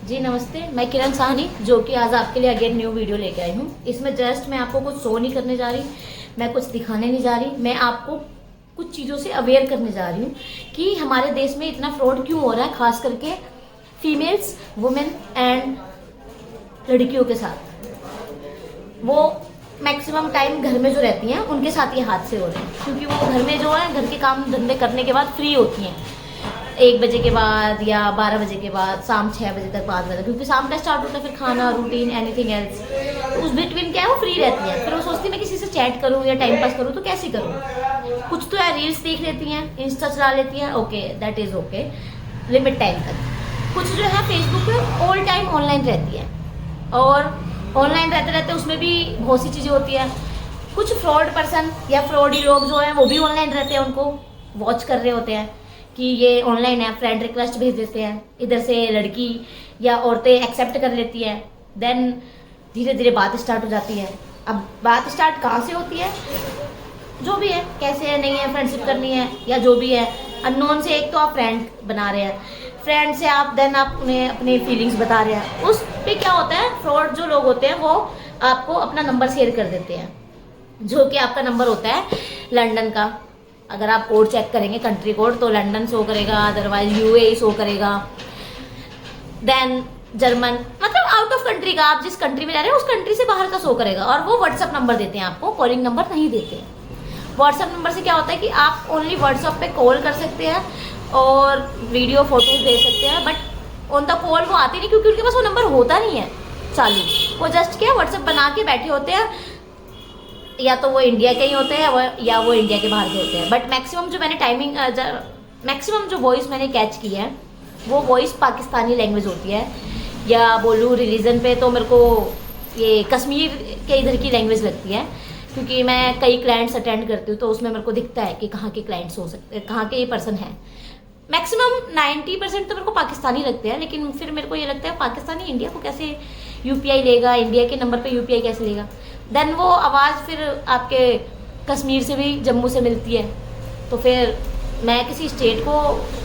जी नमस्ते, मैं किरण साहनी जो कि आज आपके लिए अगेन न्यू वीडियो लेके आई हूँ। इसमें जस्ट मैं आपको कुछ शो नहीं करने जा रही, मैं कुछ दिखाने नहीं जा रही, मैं आपको कुछ चीज़ों से अवेयर करने जा रही हूँ कि हमारे देश में इतना फ्रॉड क्यों हो रहा है, खास करके फीमेल्स, वुमेन एंड लड़कियों के साथ। वो मैक्सिमम टाइम घर में जो रहती हैं उनके साथ ये हादसे हो रहे हैं, क्योंकि वो घर में जो है घर के काम धंधे करने के बाद फ्री होती हैं 1 बजे के बाद या 12 बजे के बाद, शाम 6 बजे तक, 5 बजे तक, क्योंकि शाम का स्टार्ट होता है फिर खाना, रूटीन, एनीथिंग एल्स। उस बिटवीन क्या है, वो फ्री रहती है। फिर वो सोचती है मैं किसी से चैट करूँ या टाइम पास करूँ तो कैसे करूँ। कुछ तो यार रील्स देख लेती हैं, इंस्टा चला लेती हैं, okay that is okay, limit time तक। कुछ जो है फेसबुक पे ऑल टाइम ऑनलाइन रहती है, और ऑनलाइन रहते रहते उसमें भी बहुत सी चीज़ें होती है। कुछ फ्रॉड पर्सन या फ्रॉडी लोग जो है वो भी ऑनलाइन रहते हैं, उनको वॉच कर रहे होते हैं कि ये ऑनलाइन है, फ्रेंड रिक्वेस्ट भेज देते हैं, इधर से लड़की या औरतें एक्सेप्ट कर लेती हैं। देन धीरे धीरे बात स्टार्ट हो जाती है। अब बात स्टार्ट कहाँ से होती है, जो भी है, कैसे है, नहीं है, फ्रेंडशिप करनी है या जो भी है, अननोन से एक तो आप फ्रेंड बना रहे हैं, फ्रेंड से आप देन आप उन्हें अपने फीलिंग्स बता रहे हैं। उस पे क्या होता है, फ्रॉड जो लोग होते हैं वो आपको अपना नंबर शेयर कर देते हैं, जो कि आपका नंबर होता है लंदन का। अगर आप कोड चेक करेंगे, कंट्री कोड, तो लंदन शो करेगा, अदरवाइज यूएई शो करेगा, देन जर्मन, मतलब आउट ऑफ कंट्री का, आप जिस कंट्री में रह रहे हैं उस कंट्री से बाहर का शो करेगा। और वो व्हाट्सअप नंबर देते हैं आपको, कॉलिंग नंबर नहीं देते। व्हाट्सअप नंबर से क्या होता है कि आप ओनली व्हाट्सअप पे कॉल कर सकते हैं और वीडियो फोटोज दे सकते हैं, बट ऑन द कॉल वो आती नहीं, क्योंकि उनके पास वो नंबर होता नहीं है चालू। वो जस्ट क्या व्हाट्सअप बना के बैठे होते हैं, या तो वो इंडिया के ही होते हैं या वो इंडिया के बाहर के होते हैं। बट मैक्सिमम जो मैंने मैक्सिमम जो वॉइस मैंने कैच की है वो वॉइस पाकिस्तानी लैंग्वेज होती है, या बोलूँ रिलीजन पे तो मेरे को ये कश्मीर के इधर की लैंग्वेज लगती है, क्योंकि मैं कई क्लाइंट्स अटेंड करती हूँ तो उसमें मेरे को दिखता है कि कहाँ के क्लाइंट्स हो सकते हैं, कहाँ के ये पर्सन है। मैक्सिमम 90% तो मेरे को पाकिस्तानी लगते हैं, लेकिन फिर मेरे को ये लगता है पाकिस्तानी इंडिया को कैसे यूपीआई लेगा, इंडिया के नंबर पे यूपीआई कैसे लेगा। देन वो आवाज़ फिर आपके कश्मीर से भी, जम्मू से मिलती है। तो फिर मैं किसी स्टेट को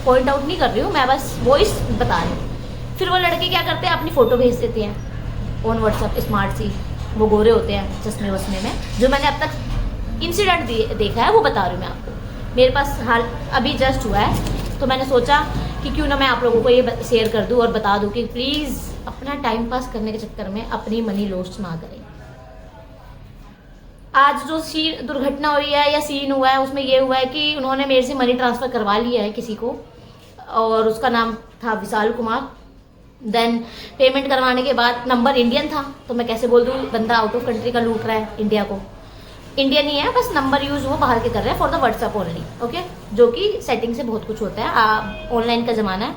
पॉइंट आउट नहीं कर रही हूँ, मैं बस वॉइस बता रही हूँ। फिर वो लड़के क्या करते हैं, अपनी फ़ोटो भेज देते हैं ऑन व्हाट्सअप, स्मार्ट सी, वो गोरे होते हैं चश्मे वश्मे में। जो मैंने अब तक इंसिडेंट देखा है वो बता रही हूँ मैं आपको, मेरे पास हाल अभी जस्ट हुआ है। तो मैंने सोचा कि क्यों ना मैं आप लोगों को ये शेयर कर दूँ और बता दूँ कि प्लीज़ अपना टाइम पास करने के चक्कर में अपनी मनी लॉस्ट ना करें। आज जो दुर्घटना हुई है या सीन हुआ है उसमें ये हुआ है कि उन्होंने मेरे से मनी ट्रांसफ़र करवा लिया है किसी को, और उसका नाम था विशाल कुमार। देन पेमेंट करवाने के बाद नंबर इंडियन था, तो मैं कैसे बोल दूँ बंदा आउट ऑफ कंट्री का लूट रहा है इंडिया को। इंडियन ही है, बस नंबर यूज़ वो बाहर के कर रहे हैं for the WhatsApp only, okay. जो कि सेटिंग से बहुत कुछ होता है, ऑनलाइन का ज़माना है,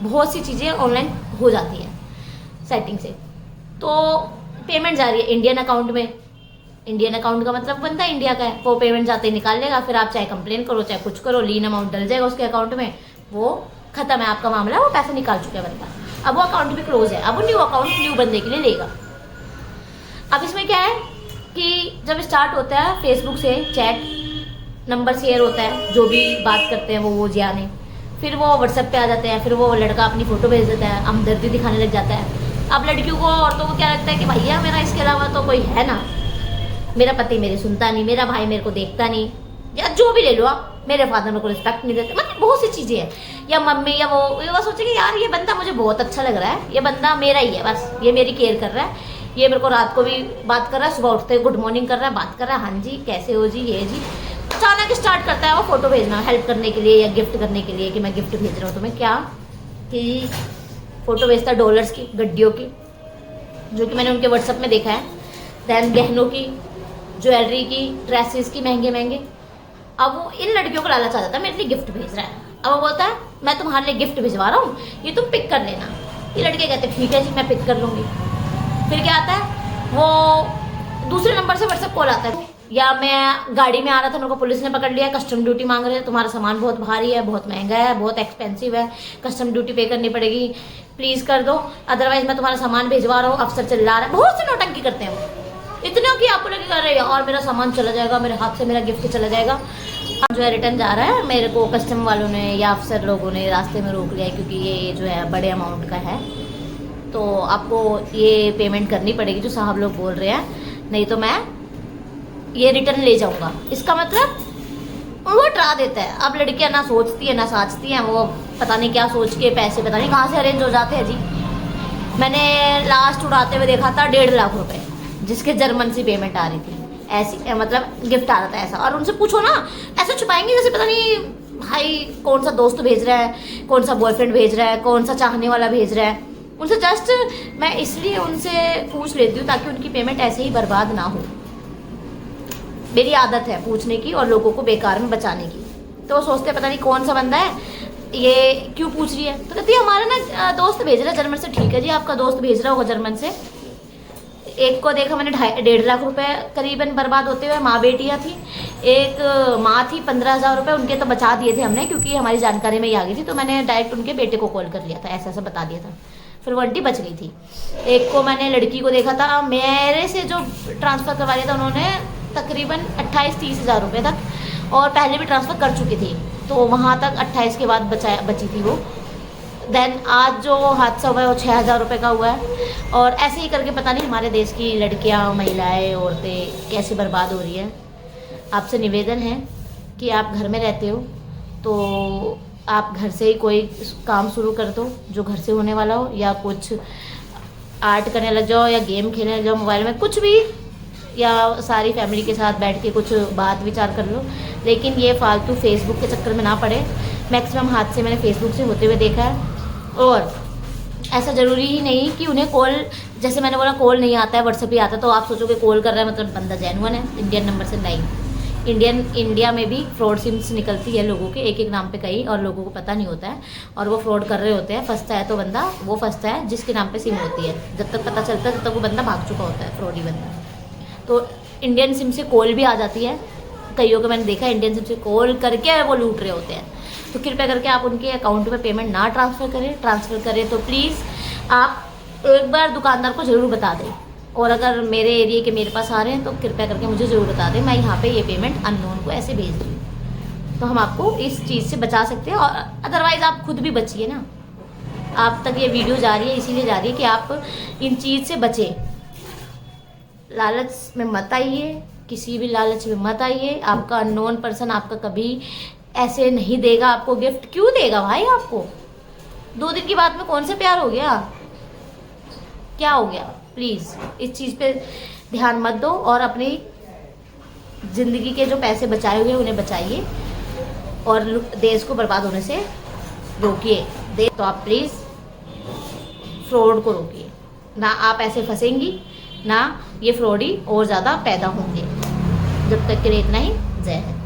बहुत सी चीज़ें ऑनलाइन हो जाती हैं सेटिंग से। तो पेमेंट जा रही है इंडियन अकाउंट में। इंडियन अकाउंट का मतलब बंदा इंडिया का है, वो पेमेंट जाते ही निकाल लेगा। फिर आप चाहे कंप्लेन करो चाहे कुछ करो, लीन अमाउंट डल जाएगा उसके अकाउंट में, वो खत्म है आपका मामला, वो पैसे निकाल चुका है बंदा। अब वो अकाउंट भी क्लोज है, अब वो न्यू अकाउंट न्यू बंदे के लिए लेगा। अब इसमें क्या है कि जब स्टार्ट होता है फेसबुक से चैट, नंबर शेयर होता है, जो भी बात करते हैं वो जाने, फिर वो व्हाट्सएप पे आ जाते हैं, फिर वो लड़का अपनी फ़ोटो भेज देता है, हमदर्दी दिखाने लग जाता है। अब लड़कियों को, औरतों को क्या लगता है कि भैया मेरा इसके अलावा तो कोई है ना, मेरा पति मेरी सुनता नहीं, मेरा भाई मेरे को देखता नहीं, या जो भी ले लो आप, मेरे फादर मेरे को रिस्पेक्ट नहीं देते, मतलब बहुत सी चीज़ें हैं। या मम्मी या वो सोचेंगे यार ये बंदा मुझे बहुत अच्छा लग रहा है, ये बंदा मेरा ही है, बस ये मेरी केयर कर रहा है, ये मेरे को रात को भी बात कर रहा है, सुबह उठते गुड मॉर्निंग कर रहा है, बात कर रहा है, हाँ जी कैसे हो जी, ये जी। अचानक स्टार्ट करता है वो फ़ोटो भेजना हेल्प करने के लिए या गिफ्ट करने के लिए, कि मैं गिफ्ट भेज रहा हूँ तुम्हें, क्या कि फ़ोटो भेजता है डॉलर्स की, गड्डियों की, जो कि मैंने उनके व्हाट्सएप में देखा है। दैन गहनों की, ज्वेलरी की, ड्रेसेस की, महंगे महंगे। अब वो इन लड़कियों को लालच आ जाता है मेरे लिए गिफ्ट भेज रहा है। अब वो बोलता है मैं तुम्हारे लिए गिफ्ट भिजवा रहा हूँ, ये तुम पिक कर लेना। ये लड़के कहते हैं ठीक है जी मैं पिक कर लूँगी। फिर क्या आता है, वो दूसरे नंबर से व्हाट्सएप कॉल आता है, या मैं गाड़ी में आ रहा था, मेरे को पुलिस ने पकड़ लिया, कस्टम ड्यूटी मांग रहे हैं, तुम्हारा सामान बहुत भारी है, बहुत महंगा है, बहुत एक्सपेंसिव है, कस्टम ड्यूटी पे करनी पड़ेगी, प्लीज़ कर दो, अदरवाइज मैं तुम्हारा सामान भिजवा रहा हूँ, अफसर चिल्ला रहा है। बहुत से नौटंकी करते हैं वो, इतना कि आपको लगे कर रहे हैं और मेरा सामान चला जाएगा, मेरे हाथ से मेरा गिफ्ट चला जाएगा। जो है रिटर्न जा रहा है, मेरे को कस्टम वालों ने या अफसर लोगों ने रास्ते में रोक लिया है, क्योंकि ये जो है बड़े अमाउंट का है। तो आपको ये पेमेंट करनी पड़ेगी जो साहब लोग बोल रहे हैं, नहीं तो मैं ये रिटर्न ले जाऊंगा। इसका मतलब वो डरा देता है। अब लड़कियां ना सोचती है ना साचती हैं, वो पता नहीं क्या सोच के पैसे पता नहीं कहाँ से अरेंज हो जाते हैं जी। मैंने लास्ट उड़ाते हुए देखा था 1.5 लाख रुपए, जिसके जर्मन से पेमेंट आ रही थी ऐसी, मतलब गिफ्ट आ रहा था ऐसा। और उनसे पूछो ना, ऐसे छुपाएंगे जैसे पता नहीं भाई कौन सा दोस्त भेज रहा है, कौन सा बॉयफ्रेंड भेज रहा है, कौन सा चाहने वाला भेज रहा है। उनसे जस्ट मैं इसलिए उनसे पूछ लेती हूँ ताकि उनकी पेमेंट ऐसे ही बर्बाद ना हो। मेरी आदत है पूछने की और लोगों को बेकार में बचाने की। तो वो सोचते पता नहीं कौन सा बंदा है, ये क्यों पूछ रही है। तो कहती है हमारा ना दोस्त भेज रहा है जर्मन से। ठीक है जी, आपका दोस्त भेज रहा होगा जर्मन से। एक को देखा मैंने 1.5 लाख रुपए करीबन बर्बाद होते हुए। माँ बेटियाँ थी, एक माँ थी 15,000 रुपये उनके तो बचा दिए थे हमने, क्योंकि हमारी जानकारी में ही आ गई थी। तो मैंने डायरेक्ट उनके बेटे को कॉल कर लिया था, ऐसा ऐसा बता दिया था, फिर वो आंटी बच गई थी। एक को मैंने लड़की को देखा था, मेरे से जो ट्रांसफ़र करवा लिया था उन्होंने तकरीबन 28-30 हज़ार रुपये तक, और पहले भी ट्रांसफ़र कर चुकी थी, तो वहाँ तक 28 के बाद बची थी वो। देन आज जो हादसा हुआ है वो 6,000 रुपये का हुआ है। और ऐसे ही करके पता नहीं हमारे देश की लड़कियाँ, महिलाएं, औरतें कैसे बर्बाद हो रही हैं। आपसे निवेदन है कि आप घर में रहते हो तो आप घर से ही कोई काम शुरू कर दो जो घर से होने वाला हो, या कुछ आर्ट करने लग जाओ, या गेम खेलने लग जाओ मोबाइल में, कुछ भी, या सारी फैमिली के साथ बैठ के कुछ बात विचार कर लो। लेकिन ये फालतू फेसबुक के चक्कर में ना पड़े। मैक्सिमम हादसे मैंने फेसबुक से होते हुए देखा है। और ऐसा ज़रूरी ही नहीं कि उन्हें कॉल, जैसे मैंने बोला कॉल नहीं आता है, व्हाट्सएप ही आता है, तो आप सोचोगे कॉल कर रहा है मतलब बंदा जेन्युइन है इंडियन नंबर से। नहीं, इंडिया में भी फ्रॉड सिम्स निकलती है लोगों के एक नाम पे कई, और लोगों को पता नहीं होता है और वो फ्रॉड कर रहे होते हैं। फंसता है तो बंदा वो फंसता है जिसके नाम पे सिम होती है। जब तक पता चलता है तब तक वो बंदा भाग चुका होता है, फ्रॉडी बंदा। तो इंडियन सिम से कॉल भी आ जाती है, कईयों को मैंने देखा इंडियन सिम से कॉल करके वो लूट रहे होते हैं। तो कृपया करके आप उनके अकाउंट में पेमेंट ना ट्रांसफ़र करें तो प्लीज़ आप एक बार दुकानदार को ज़रूर बता दें। और अगर मेरे एरिया के मेरे पास आ रहे हैं तो कृपया करके मुझे ज़रूर बता दें, मैं यहाँ पे ये पेमेंट अननोन को ऐसे भेज रही हूँ। तो हम आपको इस चीज़ से बचा सकते हैं, और अदरवाइज़ आप खुद भी बचिए ना। आप तक ये वीडियो जा रही है इसीलिए जा रही है कि आप इन चीज़ से बचें। लालच में मत आइए, किसी भी लालच में मत आइए। आपका अननोन पर्सन आपका कभी ऐसे नहीं देगा आपको गिफ्ट। क्यों देगा भाई आपको? 2 दिन की बात में कौन से प्यार हो गया, क्या हो गया? प्लीज़ इस चीज़ पे ध्यान मत दो, और अपनी ज़िंदगी के जो पैसे बचाए हुए उन्हें बचाइए, और देश को बर्बाद होने से रोकिए। तो आप प्लीज़ फ्रॉड को रोकिए ना। आप ऐसे फंसेंगी ना, ये फ्रॉडी और ज़्यादा पैदा होंगे। जब तक के लिए इतना ही। जय हिंद।